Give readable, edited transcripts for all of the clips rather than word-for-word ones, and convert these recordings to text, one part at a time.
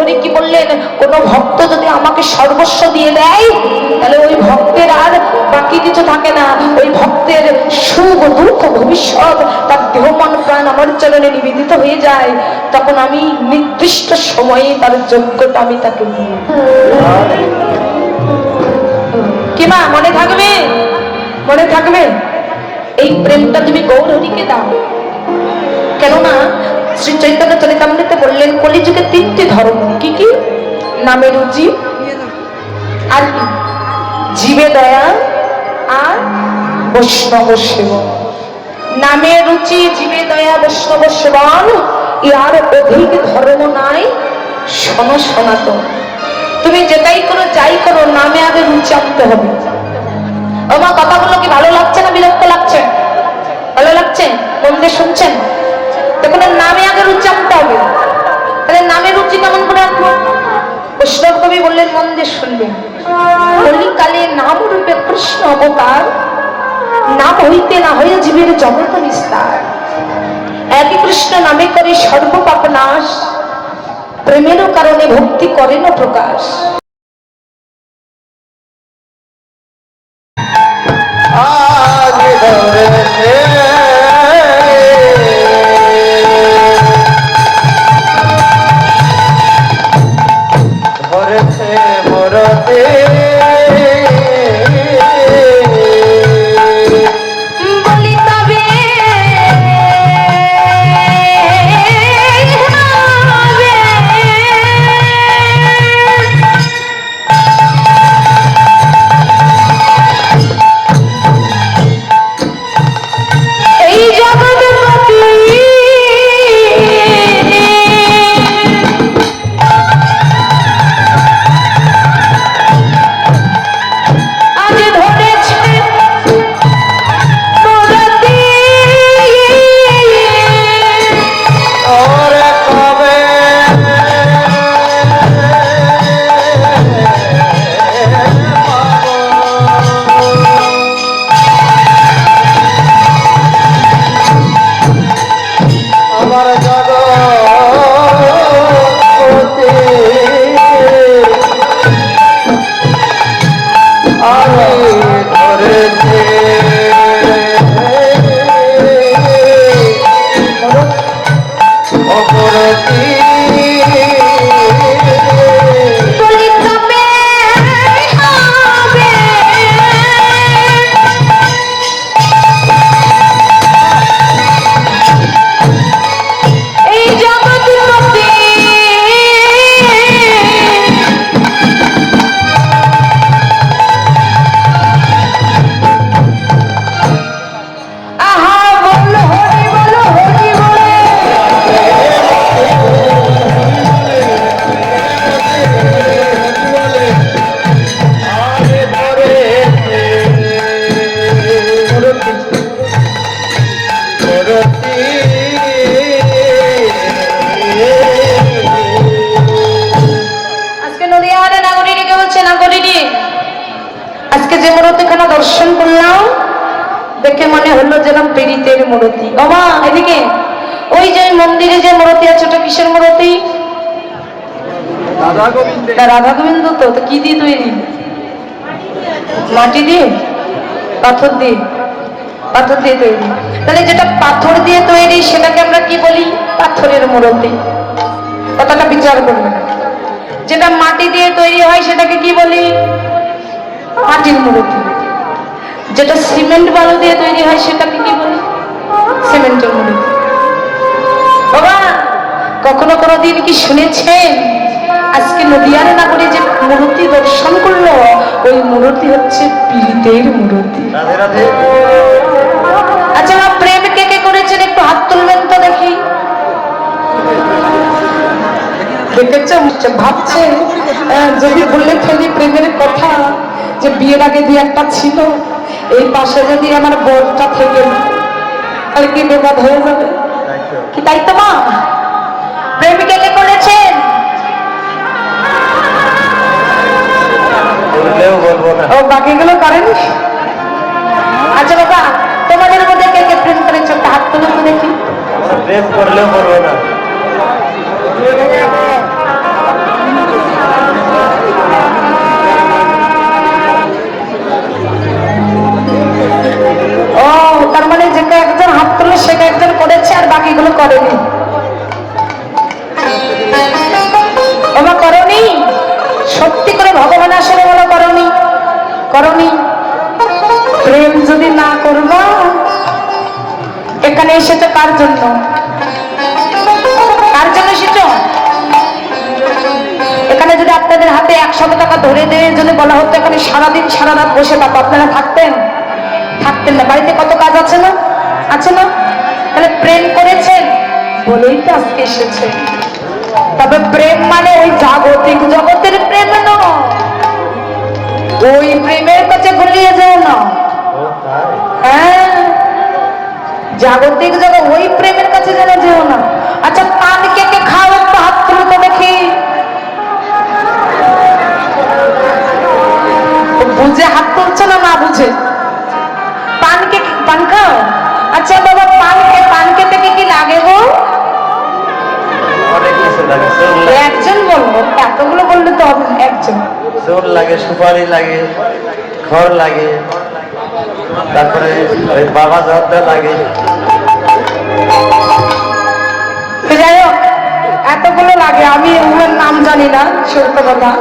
উনি কি বললেন, কোন ভক্ত যদি আমাকে সর্বস্ব দিয়ে দেয় তাহলে ওই ভক্তের আর বাকি কিছু থাকে না, ওই ভক্তের সুখ দুঃখ ভবিষ্যৎ তার দেহ মন প্রাণ আমার চরণে নিবেদিত হয়ে যায়। তখন আমি নির্দিষ্ট সময়ে তার যোগ্যতা আমি তাকে দিই। কি মা মনে থাকবে? মনে থাকবে? এই প্রেমটা তুমি গৌরহরিকে দাও। কেননা শ্রী চৈতন্য চরিতামৃতে বললেন কলিযুগে তিনটি ধর্ম। কি কি? নামে রুচি, আর কি? জীবে দয়া, আর বৈষ্ণব সেবন। নামে রুচি, জীবে দয়া, বৈষ্ণব সেবন, ইয়ার অধিক ধর্ম নাই শোনো সনাতন। তুমি যেটাই করো যাই করো নামে আগে রুচি আনতে হবে। আমার কথাগুলো কি ভালো লাগছে না বিরক্ত লাগছে? ভালো লাগছে? মন দিয়ে শুনছেন? তখন নামে আগে রুচি আনতে হবে। তাহলে নামে রুচি কেমন করে আনবো? বৈষ্ণব কবি বললেন, মন দিয়ে শুনবেন। কলিকালে নাম রূপে কৃষ্ণ অবতার, নাম হইতে না হয়ে জীবের জগৎ নিস্তার। একই কৃষ্ণ নামে করে সর্বপাপ নাশ, প্রেমেরও কারণে ভক্তি করেন প্রকাশ। দর্শন করলাম, দেখে মনে হলো যেন পীড়িতের মূর্তি। বাবা এদিকে, ওই যে মন্দিরে যে মূর্তি আছে ওটা কিসের মূর্তি? রাধা গোবিন্দ। তো কি দিয়ে তৈরি? মাটি দিয়ে, পাথর দিয়ে? পাথর দিয়ে তৈরি। তাহলে যেটা পাথর দিয়ে তৈরি সেটাকে আমরা কি বলি? পাথরের মূর্তি। কথাটা বিচার করবেন। যেটা মাটি দিয়ে তৈরি হয় সেটাকে কি বলি? মাটির মূর্তি। যেটা সিমেন্ট বালু দিয়ে তৈরি হয় সেটাকে কি বলি? সিমেন্টের মূর্তি। বাবা কখনো কোনোদিন কি শুনেছেন আজকে নদিয়ার নাগরে যে মূর্তি দর্শন করলো ওই মূর্তি হচ্ছে পীড়িতের মূর্তি? আচ্ছা প্রেম কে কে করেছেন একটু হাত তুলবেন তো দেখি। ভাবছে যদি বললে ফেলি প্রেমের কথা যে বিয়ের আগে দিয়ে একটা ছিল, এই পাশে যদি আমার বোরটা থেকে তাহলে কি বেকার হয়ে যাবে? কি তাই তো মা? প্রেমিকা কে করেছেন? ও বাকিগুলো করেনি? আচ্ছা বাবা তোমাদের মধ্যে কে কে প্রেম করেছে হাত তুলে তো দেখি। প্রেম করলেও করবো না। সত্যি করে ভগবান আসলে বলো করনি করনি? প্রেম যদি না করবা এখানে এসেছো কার জন্য? কার জন্য এসেছো? এখানে যদি আপনাদের হাতে 100 টাকা ধরে দেওয়ার জন্য বলা হতো এখানে সারাদিন সারা রাত বসে থাকো, আপনারা থাকতেন? থাকতেন না। বাড়িতে কত কাজ আছে না? আছে না? তাহলে প্রেম করেছেন বলেই তো আজকে এসেছে। তবে প্রেম মানে ওই জাগতিক জগতের প্রেম নয়, ওই প্রেমের কাছে ভুলিয়ে যাও না। হ্যাঁ, জাগতিক জগৎ ওই প্রেমের কাছে যেন যেও না। আচ্ছা, পান কে কে খাও? একটু হাত তুলে তো দেখি। বুঝে হাত তুলছো না না বুঝে? পান কে পান খাও? আচ্ছা বাবা, পান খেতে কি লাগে গো? একজন বলবো, এতগুলো বললে তো হবে। একজন চোর লাগে, সুপারি লাগে, খড় লাগে, তারপরে ওই বাবা জর্দা লাগে। যাই হোক, এতগুলো লাগে, আমি এগুলোর নাম জানি না, সত্য কথা।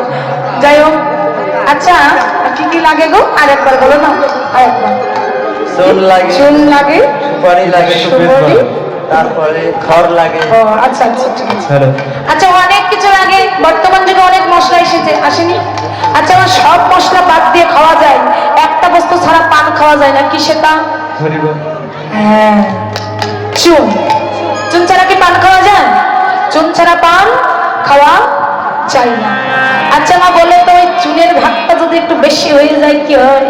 যাই হোক, আচ্ছা কি কি লাগে গো? আরেকবার বলো না, আরেকবার। চুন লাগে, চুন লাগে, সুপারি লাগে, সুপারি, তারপরে খড় লাগে। ও আচ্ছা আচ্ছা, ঠিক আছে। আচ্ছা, অনেক কিছু লাগে। বর্তমান যুগে অনেক মশলা এসেছে, আসেনি? আচ্ছা, আমার সব মশলা বাদ দিয়ে খাওয়া যায়, একটা বস্তু ছাড়া পান খাওয়া যায় না, কি সেটা? হ্যাঁ, চুন। চুন ছাড়া কি পান খাওয়া যায়? চুন ছাড়া পান খাওয়া যায় না। আচ্ছা মা, বলে তো ওই চুনের ভাগটা যদি একটু বেশি হয়ে যায় কি হয়?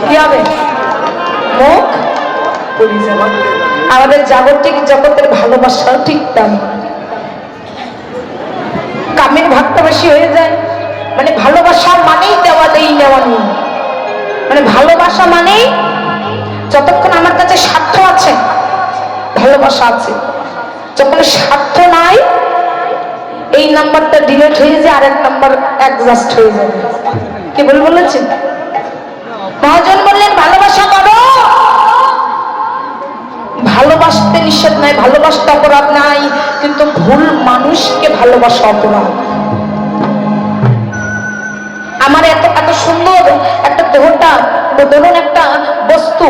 কি হবে? মুখ পুড়ে যাবে। আমাদের জাগতিক জগতের ভালোবাসাও ঠিক তেমন। কামের ভাগটা বেশি হয়ে যায়, মানে ভালোবাসা মানেই দেওয়া দেই নেওয়া নেই। মানে ভালোবাসা মানেই যতক্ষণ আমার কাছে স্বার্থ আছে ভালোবাসা আছে, যখন স্বার্থ নাই এই নাম্বারটা ডিলিট হয়ে যায়, আরেক নাম্বার অ্যাডজাস্ট হয়ে যাবে। কি বলেছেন মহাজন? বললেন ভালোবাসা করো। ভালোবাসতে নিষেধ নাই, ভালোবাসতে অপরাধ নাই, কিন্তু ভুল মানুষকে ভালোবাসা অপরাধ। আমার এত এত সুন্দর একটা দেহটা, ধরুন একটা বস্তু,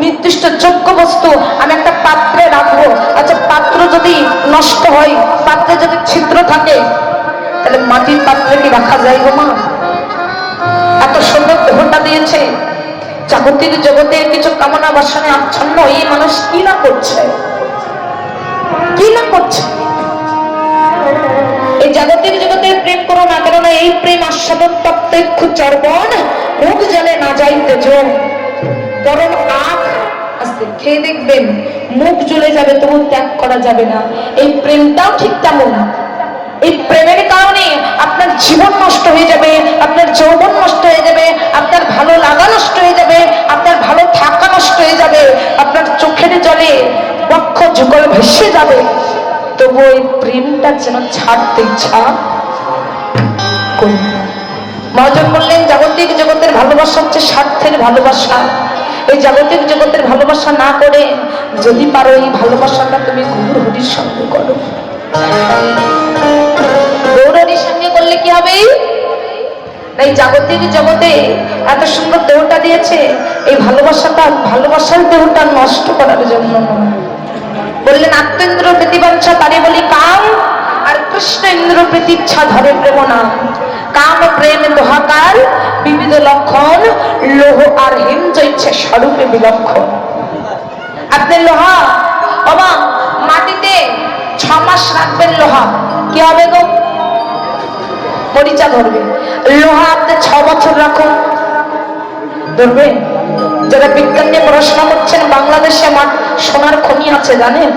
নির্দিষ্ট যোগ্য বস্তু আমি একটা পাত্রে রাখবো। আচ্ছা, পাত্র যদি নষ্ট হয়, পাত্রে যদি ছিদ্র থাকে, তাহলে মাটির পাত্রে কি রাখা যায় গো মা? এত সুন্দর দেহটা দিয়েছে, জাগতিক জগতে কিছু কামনা বাসনে আচ্ছন্ন এই মানুষ কি না করছে, কি না করছে। এই জাগতিক জগতে প্রেম করো না, কেননা এই প্রেম আস্বাদন প্রত্যক্ষ চর্বণ, মুখ জলে না যাইতে যোগ, বরং আখ আস্তে খেয়ে দেখবেন মুখ জ্বলে যাবে, তবু ত্যাগ করা যাবে না। এই প্রেমটাও ঠিক তেমন। এই প্রেমের কারণে আপনার জীবন নষ্ট হয়ে যাবে, আপনার যৌবন নষ্ট হয়ে যাবে, আপনার ভালো লাগা নষ্ট হয়ে যাবে, আপনার ভালো থাকা নষ্ট হয়ে যাবে, আপনার চোখের জলে বক্ষ যুগল ভেসে যাবে, তবু ওই প্রেমটা যেন ছাড়তে ইচ্ছা করবে না। মহাজন বললেন জাগতিক জগতের ভালোবাসা হচ্ছে স্বার্থের ভালোবাসা। এই জাগতিক জগতের ভালোবাসা না করে যদি পারো এই ভালোবাসাটা তুমি গৌর হরির সঙ্গে করো। গৌর হরির সঙ্গে করলে কি হবে? এই জাগতিক জগতে এত সুন্দর দেহটা দিয়েছে, এই ভালোবাসাটা, ভালোবাসার দেহটা নষ্ট করার জন্য নয়। বললেন আত্মেন্দ্র প্রীতিবাঞ্ছা তারে বলি কাম, আর কৃষ্ণ ইন্দ্র প্রীতিচ্ছা ধরে প্রেম নাম। কাম প্রেম দোহাকার বিবিধ লক্ষণ, লোহ আর হিম জৈচ্ছে স্বরূপে বিলক্ষণ। আপনি লোহা বাবা মাটিতে 6 মাস রাখবেন, লোহা কি হবে গো? মরিচা ধরবে। লোহা আপনি 6 বছর রাখুন, ধরবে? যারা বিজ্ঞান নিয়ে পড়াশোনা করছেন, বাংলাদেশে সোনার খনি আছে জানেন?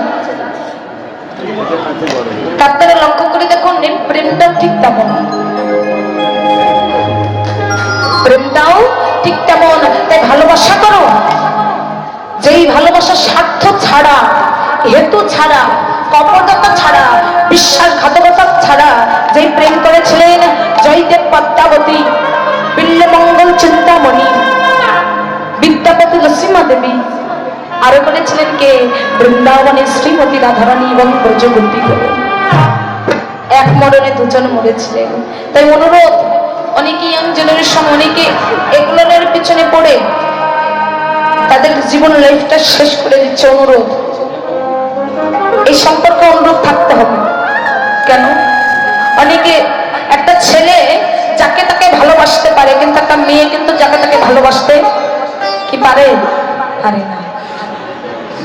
ডাক্তারে লক্ষ্য করে দেখুন, প্রেমটাও ঠিক তেমন, প্রেমটাও ঠিক তেমন। তাই ভালোবাসা করো, যেই ভালোবাসা স্বার্থ ছাড়া, হেতু ছাড়া, কপটতা ছাড়া, বিশ্বাসঘাতকতা ছাড়া যেই প্রেম করেছিলেন জয়দেব পদ্মাবতী, বিল্লমঙ্গল চিন্তামণি, বিদ্যাপতি লসীমা দেবী, আরো করেছিলেন কে? বৃন্দাবনে শ্রীমতী রাধারানী এবং ব্রজগোপী। এক মরণে দুজন মরেছিলেন। তাই অনুরোধ, অনেকে ইয়াং জেনারেশন অনেকে এগুলোর পিছনে পড়ে তাদের জীবন লাইফটা শেষ করে দিচ্ছে। অনুরোধ, এই সম্পর্কে অনুরোধ থাকতে হবে। কেন? অনেকে একটা ছেলে যাকে তাকে ভালোবাসতে পারে, কিন্তু একটা মেয়ে কিন্তু যাকে তাকে ভালোবাসতে কি পারে? পারে না।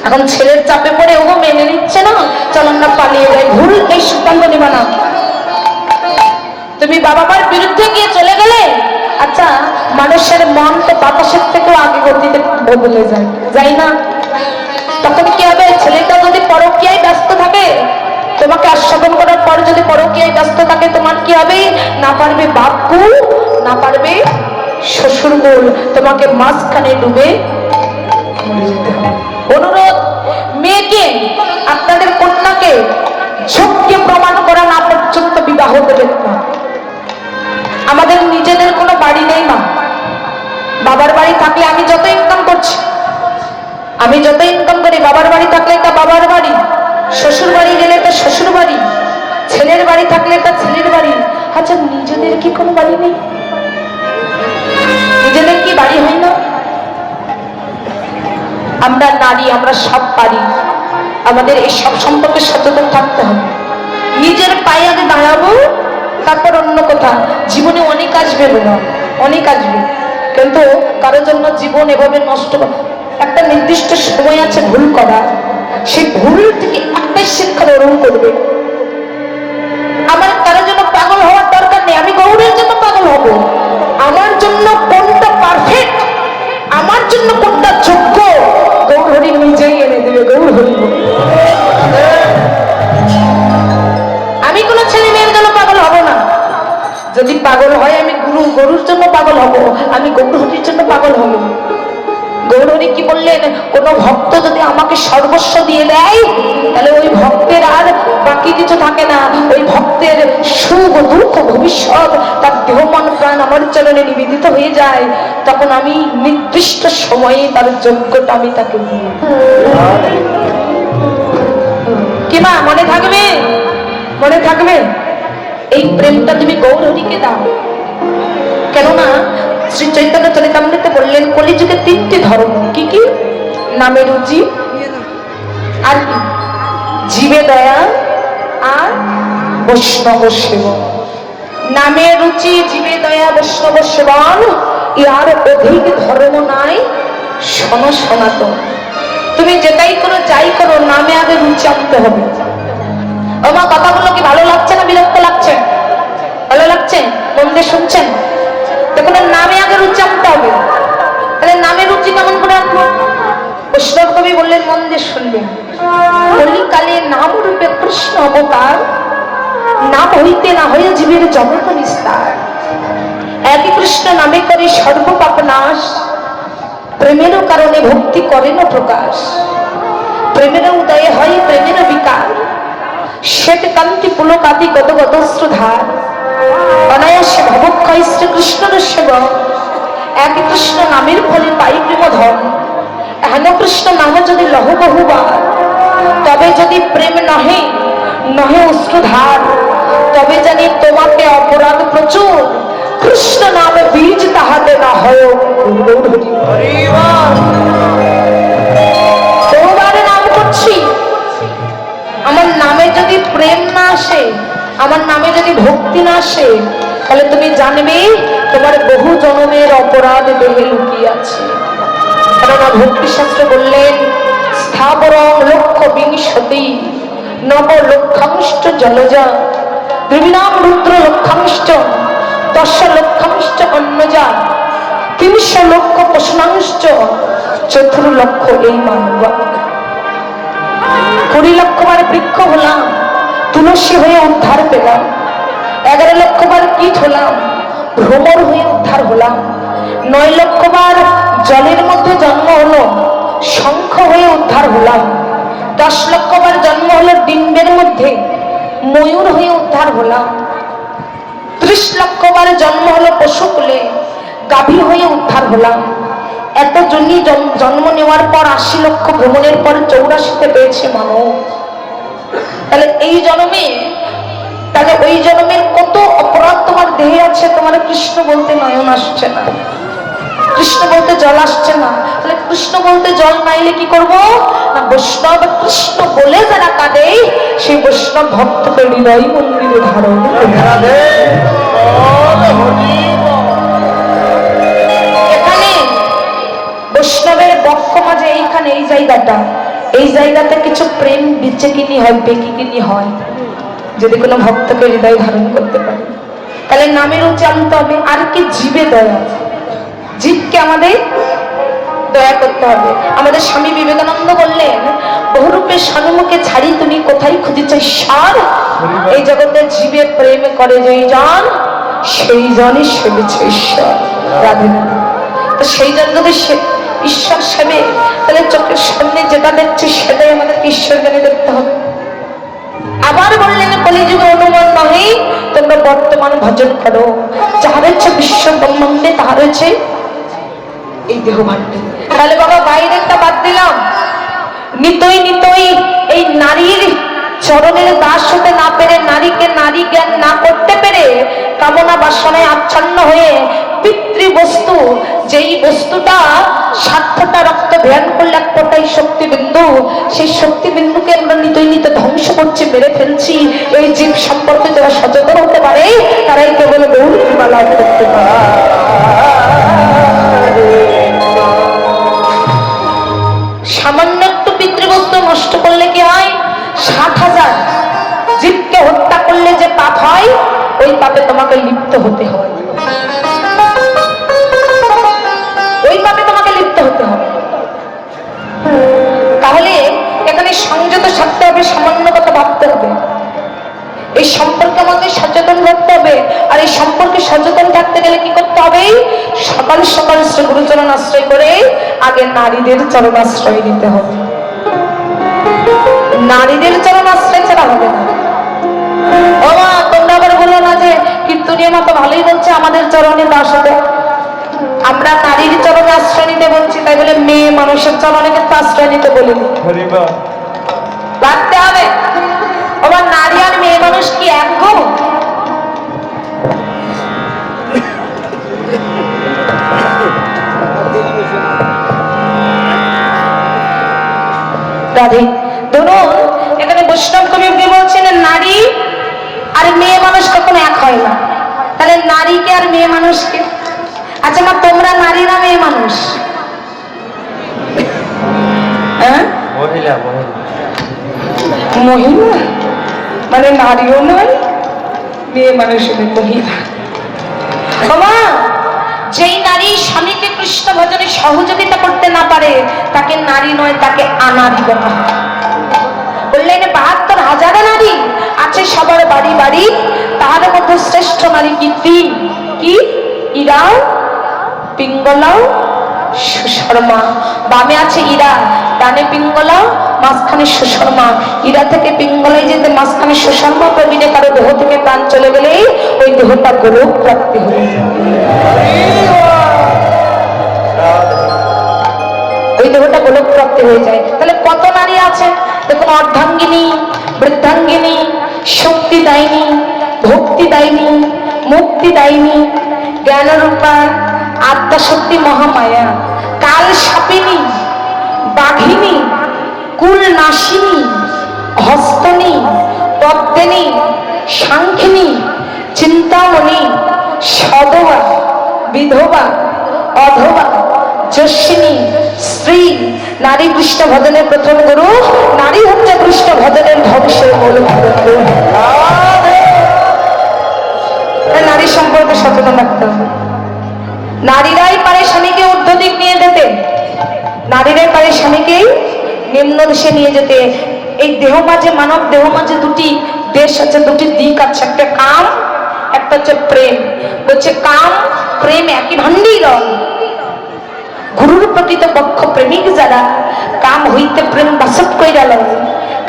এখন ছেলের চাপে পড়ে ও মেনে নিচ্ছে না, চল আমরা পালিয়ে যাই। ভুল এই সিদ্ধান্ত নিবা না। তুমি বাবা মার বিরুদ্ধে গিয়ে চলে গেলে, আচ্ছা মানুষের মন তো বাতাসের থেকেও আগে গতিতে বদলে যায়, যাই না? তখন কি হবে? ছেলেটা যদি পরকীয়ায় ব্যস্ত থাকে, তোমাকে আস্বাদন করার পর যদি পরকীয়ায় ব্যস্ত থাকে, তোমার কি হবে? না পারবে বাপকুল, না পারবে শ্বশুরকুল, তোমাকে মাঝখানে ডুবে মরে যেতে হবে। অনুরোধ, মেয়েকে, আপনাদের কন্যাকে ঝোঁককে প্রমাণ করা না পর্যন্ত বিবাহ দেবেন না। আমাদের নিজেদের কোনো বাড়ি নেই মা। বাবার বাড়ি থাকলে আমি যত ইনকাম করছি, আমি যত ইনকাম করি, বাবার বাড়ি থাকলে এটা বাবার বাড়ি, শ্বশুর বাড়ি গেলে এটা শ্বশুর বাড়ি, ছেলের বাড়ি থাকলে এটা ছেলের বাড়ি। আচ্ছা নিজেদের কি কোনো বাড়ি নেই? নিজেদের কি বাড়ি হয় না? আমরা নারী, আমরা সব পারি। আমাদের এই সব সম্পর্কে সচেতন থাকতে হবে। নিজের পায়ে আগে দাঁড়াবো, তারপর অন্য কথা। জীবনে অনেক আসবে না, অনেক আসবে, কিন্তু কারোর জন্য জীবন এভাবে নষ্ট। একটা নির্দিষ্ট সময় আছে ভুল করা, সেই ভুল থেকে একটাই শিক্ষা গ্রহণ করবে। আমার কারোর জন্য পাগল হওয়ার দরকার নেই, আমি গৌরের জন্য পাগল হব। আমার জন্য কোনটা পারফেক্ট, আমার জন্য কোনটা যোগ্য, গৌরহরি নিজেই এনে দেবে। গৌরহরি, আমি কোনো ছেলে মেয়ের জন্য পাগল হব না। যদি পাগল হয় আমি গরুর জন্য পাগল হব, আমি গৌরহরির জন্য পাগল হব। গৌরহরি কি বললেন? কোন ভক্ত যদি আমাকে সর্বস্ব দিয়ে দেয়, তাহলে ওই ভক্তের আর বাকি কিছু থাকে না। ওই ভক্তের সুখ দুঃখ ভবিষ্যৎ, তার দেহ মন প্রাণ আমার চরণে নিবেদিত হয়ে যায়। তখন আমি নির্দিষ্ট সময়ে তার যোগ্যতা আমি তাকে দিই। কি মা, মনে থাকবে? মনে থাকবে? এই প্রেমটা তুমি গৌরহরিকে দাও। কেননা শ্রী চৈতন্য চরিতামৃতে বললেন কলিযুগে তিনটি ধর্ম। কি কি? নামে রুচি, আর কি? জীবে দয়া, আর বৈষ্ণব সেবন। নামে রুচি, জীবে দয়া, বৈষ্ণব সেবন, ইয়ার অধিক ধর্ম নাই শোনো সনাতন। তুমি যেটাই করো, যাই করো, নামে আগে রুচি আনতে হবে। আমার কথাগুলো কি ভালো লাগছে না বিরক্ত লাগছে? ভালো লাগছে? মন দিয়ে শুনছেন? দেখুন, নামে আগে রুচি আনতে হবে। তাহলে নামে রুচি কেমন করে আনবো? বৈষ্ণব কবি বললেন, মন দিয়ে শুনবেন। কলিকালে নাম রূপে কৃষ্ণ অবতার, নাম হইতে না হয়ে জীবের জগৎ নিস্তার। একই কৃষ্ণ নামে করে সর্বপাপ নাশ, প্রেমেরও কারণে ভক্তি করেন প্রকাশ। প্রেমের উদয়ে হয় প্রেমের বিকার, শ্বেত কান্তি পুলকাতি গত গতশ্রুধার। অনায়াসে ভবক্ষয় শ্রীকৃষ্ণের সেবক, এক কৃষ্ণ নামের ফলে পাই প্রেমধন। হেন কৃষ্ণ নাম যদি লহ বহুবার, তবে যদি প্রেম নহে নহে অশ্রুধার, তবে জানি তোমাকে অপরাধ প্রচুর। কৃষ্ণ নামে বীজ তাহাতে না হয়। বহুবারে নাম করছি, আমার নামে যদি প্রেম না আসে, আমার নামে যদি ভক্তি না আসে, তাহলে তুমি জানবে তোমার বহু জন্মের অপরাধ দেহে লুকিয়ে আছে। কেননা ভক্তিশাস্ত্র বললেন, স্থাবরং লক্ষ বিংশতি নব লক্ষাংশ জলজা, দ্বিবিনাম রুদ্র লক্ষাংশ, দশ লক্ষাংশ অন্নজা, ৩০০ লক্ষ প্রশ্নাংশ, ৪ লক্ষ এই মানব। ২০ লক্ষ বার বৃক্ষ হলাম, তুলসী হয়ে উদ্ধার পেলাম। 11 লক্ষ বার কীট হলাম, ভ্রমর হয়ে উদ্ধার হলাম। 9 লক্ষ বার জলের মধ্যে জন্ম হলো, শঙ্খ হয়ে উদ্ধার হলাম। 10 লক্ষ বার জন্ম হলো ডিম্বের মধ্যে, ময়ূর হয়ে উদ্ধার হলাম। 30 লক্ষ বার জন্ম হলো পশুকুলে, গাভী হয়ে উদ্ধার হলাম। এত জন্যই জন্ম নেওয়ার পর 80 লক্ষ ভ্রমণের পর 84তে পেয়েছে মানব। তাহলে এই জন্মে তাহলে ওই জন্মের কত অপরাধ তোমার দেহে আছে, তোমার কৃষ্ণ বলতে নয়ন আসছে না, কৃষ্ণ বলতে জল আসছে না। তাহলে কৃষ্ণ বলতে জল নাইলে কি করব না, বৈষ্ণব কৃষ্ণ বলে যারা কাঁদে সেই বৈষ্ণব ভক্তকে হৃদয় মন্দিরে ধারণ করে। এখানে বৈষ্ণবের বক্ষ মাঝে এইখানে এই জায়গাটা, এই জায়গাতে কিছু প্রেম বিচে কিনি হয়, বেকি কিনি হয়, যদি কোনো ভক্তকে হৃদয় ধারণ করতে পারে। তাহলে নামের উচ্চারণ হবে, আর কি জীবে দয়া, জীবকে আমাদের দয়া করতে হবে। আমাদের স্বামী বিবেকানন্দ বললেন, বহুরূপে সন্মুখে ছাড়ি তুমি কোথায় খুঁজিছ ঈশ্বর, এই জগতে জীবে প্রেম করে যেই জন সেই জনই সেবেছে ঈশ্বর। রাধে রাধে। তো সেই জন যদি ঈশ্বর সেবে, তাহলে চোখের সামনে যেটা দেখছে সেটাই আমাদেরকে ঈশ্বর জ্ঞানে দেখতে হবে। আবার বললেন, কলিযুগে অনুমান নহে, তোমরা বর্তমান ভজন করো, যাহা রয়েছে বিশ্ব ব্রহ্মাণ্ডে তাহা রয়েছে এই দেহ ভাণ্ডে। তাহলে বাবা বাইরেটা বাদ দিলাম, নিতই নিতই এই নারীর চরণের দাস হতে না পেরে, নারীকে নারী জ্ঞান না করতে পেরে, কামনা বাসনায় আচ্ছন্ন হয়ে পিতৃ বস্তু, যেই বস্তুটা 7 ফোঁটা রক্ত ধ্যান করলে 1 ফোঁটাই শক্তিবিন্দু, সেই শক্তিবিন্দুকে আমরা নিতই নিত ধ্বংস করছি, মেরে ফেলছি। এই জীব সম্পর্কে যারা সচেতন হতে পারে তারাই কেবল গৌর কৃপা লাভ করতে পারে। সামান্য একটু পিতৃবস্তু নষ্ট করলে কি হয়, 60,000 জীবকে হত্যা করলে যে পাপ হয়, ওই পাপে তোমাকে লিপ্ত হতে হয়, ওই পাপে তোমাকে লিপ্ত হতে হবে। তাহলে এখানে সংযত থাকতে হবে, সামান্য কথা ভাবতে হবে, এই সম্পর্কে আমাদের সচেতন থাকতে হবে। আর এই সম্পর্কে সচেতন থাকতে গেলে কি করতে হবে, সকাল সকাল শ্রী গুরুচরণ আশ্রয় করে আগে নারীদের চরণ আশ্রয় নিতে হবে। নারীদের চরণ আশ্রয় ছাড়া হবে না। ও মা, তোমরা আবার বলো না যে কীর্তনীয় মা তো ভালোই বলছে আমাদের চরণে দাস হতে, আমরা নারীর চরণে আশ্রয় নিতে বলছি, তাই বলে মেয়ে মানুষের চরণে কিন্তু আশ্রয় নিতে বলিনি, রাখতে হবে। আবার নারী আর মেয়ে মানুষ কি এক গো? রাধে। ধরুন এখানে বৈষ্ণব কবি বলছেন নারী আর মেয়ে মানুষ কখনো এক হয় না, তাহলে নারীকে আর মেয়ে মানুষকে, আচ্ছা মা তোমরা নারী না মেয়ে মানুষ? হ্যাঁ, মহিলা। মহিলা মানে নারীও নয়, মেয়ে মানুষের মহিলা। বাবা, যেই নারী স্বামীকে কৃষ্ণ ভজনে সহযোগিতা করতে না পারে তাকে নারী নয়, তাকে আনারী বলা হয়। বললেন 72,000 নারী আছে সবার বাড়ি বাড়ি, তার মধ্যে শ্রেষ্ঠ নারী কি 3, কি ইরা, পিঙ্গলা, সুশর্মা। বামে আছে ইরা, ডানে পিঙ্গলা, মাঝখানে সুশর্মা। ইরা থেকে পিঙ্গলায় যেতে মাঝখানে সুশর্মা প্রবীণে কারো দেহ থেকে প্রাণ চলে গেলে ওই দেহটা গোলক প্রাপ্তি হয়ে যায়, ওই দেহটা গোলক প্রাপ্তি হয়ে যায়। তাহলে কত নারী আছে দেখুন, অর্ধাঙ্গিনী, বৃদ্ধাঙ্গিনী, শক্তিদায়িনী, ভক্তিদায়িনী, মুক্তিদায়িনী, জ্ঞানরূপা, আত্মাশক্তি মহামায়া, কাল সাপিনী, বাঘিনী, কুল নাশিনী, হস্তনী, পদ্মিনী, সাংখিনী, চিন্তামণি, সদবা, বিধবা, অধবা, যশিনী, স্ত্রী। নারী কৃষ্ণ ভজনের প্রথম গুরু, নারী হচ্ছে কৃষ্ণ ভজনের ধ্বংসের মূল। নারী সম্পর্কে সচেতন রাখতে হবে। নারীরাই পারে স্বামীকে ঊর্ধ্ব দিক নিয়ে যেতে, নারীরাই পারে স্বামীকে নিম্ন দেশে নিয়ে যেতে। এই দেহ মাঝে, মানব দেহ মাঝে 2টি দেশ আছে, 2টি দিক আছে, একটা কাম, একটা হচ্ছে প্রেম। বলছে কাম প্রেম একই ভান্ডি রং, গুরুর প্রকৃত পক্ষ প্রেমিক যারা, কাম হইতে প্রেম বাসত কইরা লয়।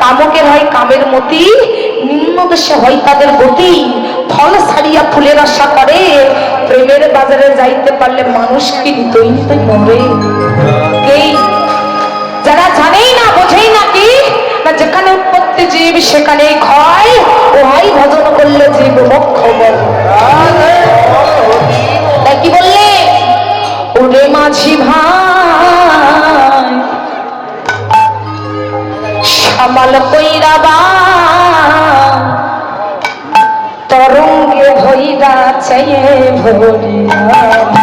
কামকের হয় কামের মতি, নিম্ন দেশে হয় তাদের গতি। ফল ছাড়িয়া ফুলের আশা করে, প্রেমের বাজারে যাইতে পারলে মানুষ কি নিতই নিতই মরে। এই যারা জানেই না, বোঝেই না কি না, যেখানে উৎপত্তি জীব সেখানেই ক্ষয়, ওহাই ভজন করলে বললে জীব মোক্ষ বল। তাই কি বললে? ওরে মাঝি ভাই সামাল কইরা তরঙ্গে ভৈরা চাইয়ে ভরিয়া